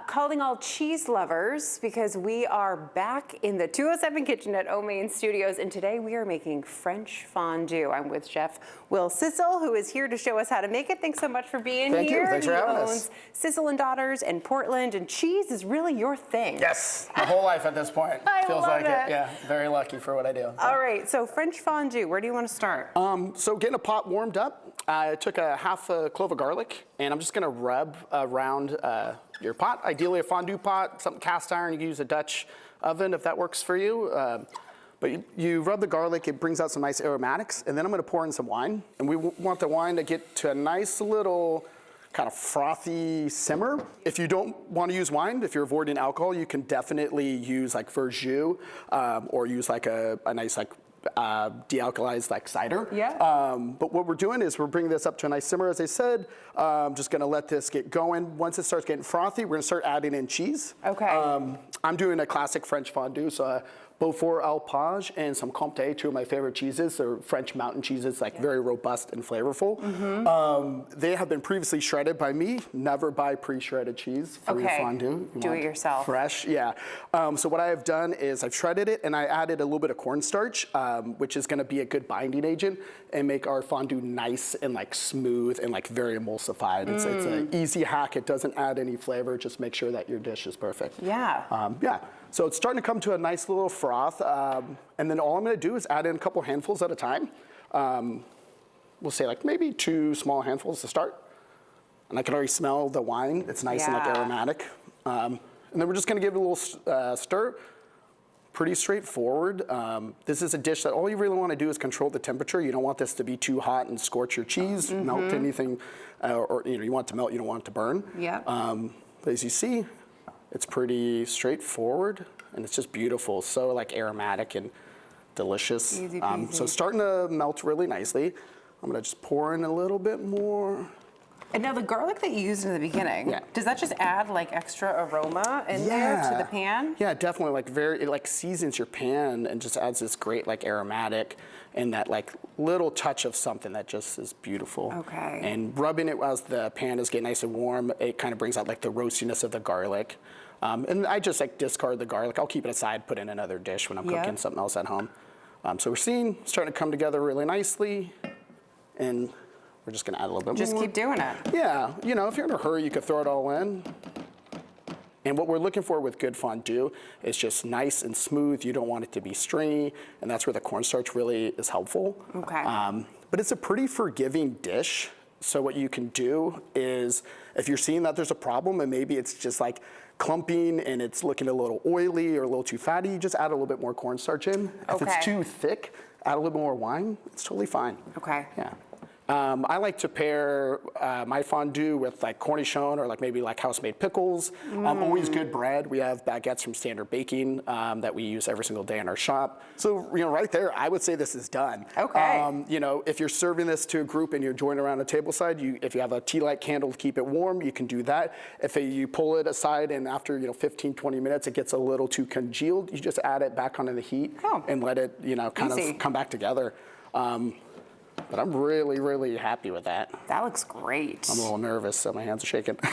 Calling all cheese lovers because we are back in the 207 kitchen at Main Studios, and today we are making French fondue. I'm with Chef Will Sissle, who is here to show us how to make it. Thanks so much for being here. Thank you. Thanks for having us. He owns Sissle and Daughters in Portland, and cheese is really your thing. Yes, my whole life at this point. Feels like it. Yeah, very lucky for what I do. All right, so French fondue, where do you want to start? So getting a pot warmed up, I took a half a clove of garlic, and I'm just gonna rub around your pot, ideally a fondue pot, something cast iron. You can use a Dutch oven if that works for you. But you rub the garlic, it brings out some nice aromatics, and then I'm gonna pour in some wine. And we want the wine to get to a nice little kind of frothy simmer. If you don't want to use wine, if you're avoiding alcohol, you can definitely use like verjus, or use like a nice like de-alkalized like cider. Yeah. But what we're doing is we're bringing this up to a nice simmer, as I said. I'm just gonna let this get going. Once it starts getting frothy, we're gonna start adding in cheese. Okay. I'm doing a classic French fondue, so Beaufort Alpage and some Comté, two of my favorite cheeses. They're French mountain cheeses, like very robust and flavorful. They have been previously shredded by me. Never buy pre-shredded cheese for your fondue. Do it yourself. Fresh, yeah. So what I have done is I've shredded it and I added a little bit of cornstarch, which is gonna be a good binding agent and make our fondue nice and like smooth and like very emulsified. It's an easy hack. It doesn't add any flavor. Just make sure that your dish is perfect. Yeah. Yeah. So it's starting to come to a nice little froth, and then all I'm gonna do is add in a couple handfuls at a time. We'll say like maybe 2 small handfuls to start. And I can already smell the wine. It's nice and like aromatic. And then we're just gonna give it a little stir. Pretty straightforward. This is a dish that all you really wanna do is control the temperature. You don't want this to be too hot and scorch your cheese, melt anything, or you want it to melt, you don't want it to burn. Yeah. But as you see, it's pretty straightforward, and it's just beautiful. So like aromatic and delicious. Easy peasy. So it's starting to melt really nicely. I'm gonna just pour in a little bit more. And now the garlic that you used in the beginning, does that just add like extra aroma in there to the pan? Yeah, definitely. Like it like seasons your pan and just adds this great like aromatic and that like little touch of something that just is beautiful. Okay. And rubbing it as the pan is getting nice and warm, it kind of brings out like the roastiness of the garlic. And I just like discard the garlic. I'll keep it aside, put in another dish when I'm cooking something else at home. So we're seeing starting to come together really nicely, and we're just gonna add a little bit more. Just keep doing it. Yeah, you know, if you're in a hurry, you could throw it all in. And what we're looking for with good fondue is just nice and smooth. You don't want it to be stringy, and that's where the cornstarch really is helpful. Okay. But it's a pretty forgiving dish. So what you can do is, if you're seeing that there's a problem and maybe it's just like clumping and it's looking a little oily or a little too fatty, you just add a little bit more cornstarch in. If it's too thick, add a little bit more wine. It's totally fine. Okay. Yeah. I like to pair my fondue with like cornichon or like maybe like house-made pickles. Always good bread. We have baguettes from Standard Baking that we use every single day in our shop. So, you know, right there, I would say this is done. Okay. You know, if you're serving this to a group and you're joining around a table side, if you have a tea light candle to keep it warm, you can do that. If you pull it aside and after, 15, 20 minutes, it gets a little too congealed, you just add it back onto the heat and let it, kind of come back together. But I'm really, really happy with that. That looks great. I'm a little nervous, so my hands are shaking. But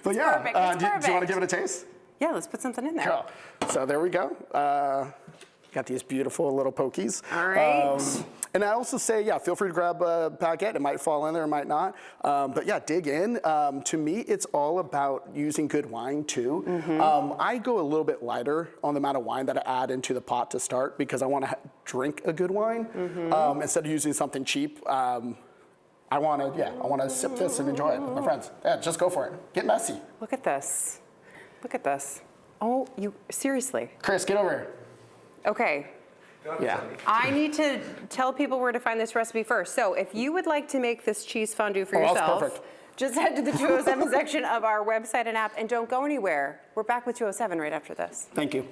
Perfect. do you want to give it a taste? Yeah, let's put something in there. Cool. So there we go. Got these beautiful little pokies. All right. And I also say, feel free to grab a baguette. It might fall in there, it might not. But yeah, dig in. To me, it's all about using good wine too. I go a little bit lighter on the amount of wine that I add into the pot to start because I want to drink a good wine instead of using something cheap. I want to sip this and enjoy it with my friends. Yeah, just go for it. Get messy. Look at this. Look at this. Oh, seriously. Chris, get over here. Okay. Yeah. I need to tell people where to find this recipe first. So if you would like to make this cheese fondue for yourself, that's perfect. Just head to the 207 section of our website and app, and don't go anywhere. We're back with 207 right after this. Thank you.